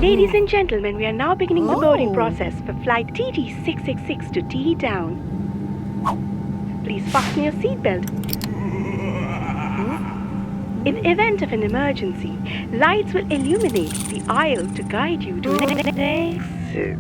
Ladies and gentlemen, we are now beginning the boarding process for flight TT666 to Teehee Town. Please fasten your seatbelt. In the event of an emergency, lights will illuminate the aisle to guide you to the next exit.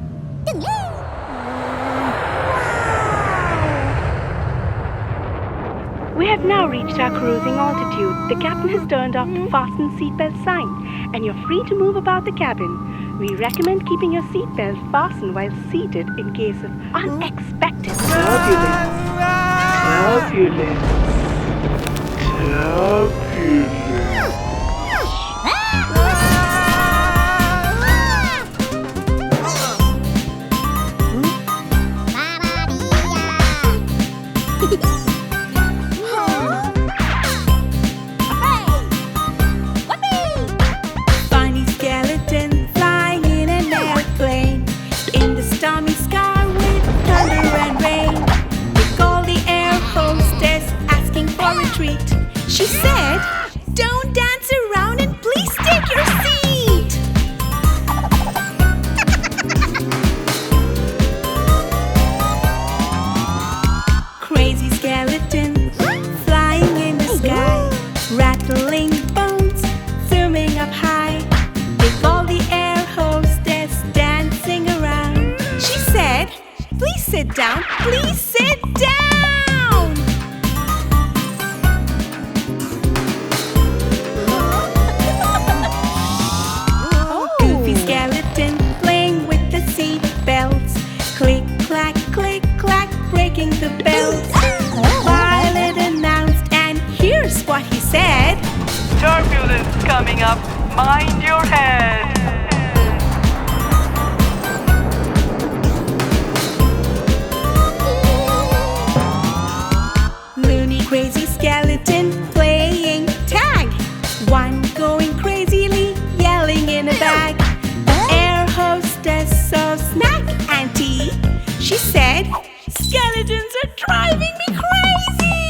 We have now reached our cruising altitude. The captain has turned off the fasten seatbelt sign, and you're free to move about the cabin. We recommend keeping your seatbelt fastened while seated in case of unexpected turbulence. Funny skeleton flying in an airplane in the stormy sky with thunder and rain. They call the air hostess asking for a treat. She said, "Don't dance around and please take your seat." Crazy skeleton flying in the sky, rattling bones, zooming up high. They call the air hostess dancing around. She said, "Please sit down, please sit down." Goofy skeleton playing with the seat belts. Click, clack, breaking the belts. Pilot announced, and here's what he said. Turbulence coming up. Mind your head. Loony Crazy Skeleton playing tag. One going crazily, yelling in a bag. The air hostess served snack and tea. She said, "Skeletons are driving me crazy."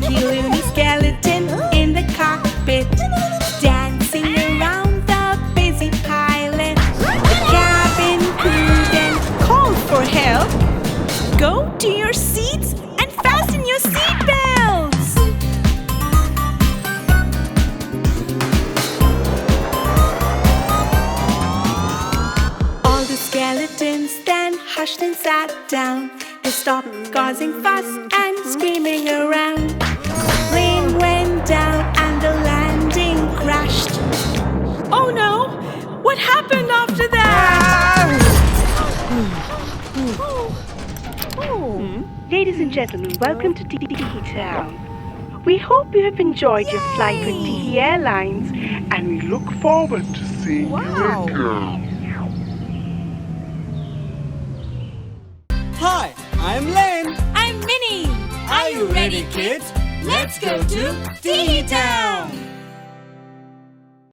The Loony Skeleton in the cockpit, dancing around the busy pilot. The cabin crew then called for help. Go to your seats and fasten your seatbelts. All the skeletons then hushed and sat down. They stopped causing fuss and screaming around. The plane went down and the landing crashed. Oh no! What happened after that? Ladies and gentlemen, welcome to Teehee Town. We hope you have enjoyed your flight with Teehee Airlines, and we look forward to seeing you again. Hi, I'm Len. I'm Minnie. Are you ready, kids? Let's go to Teehee Town.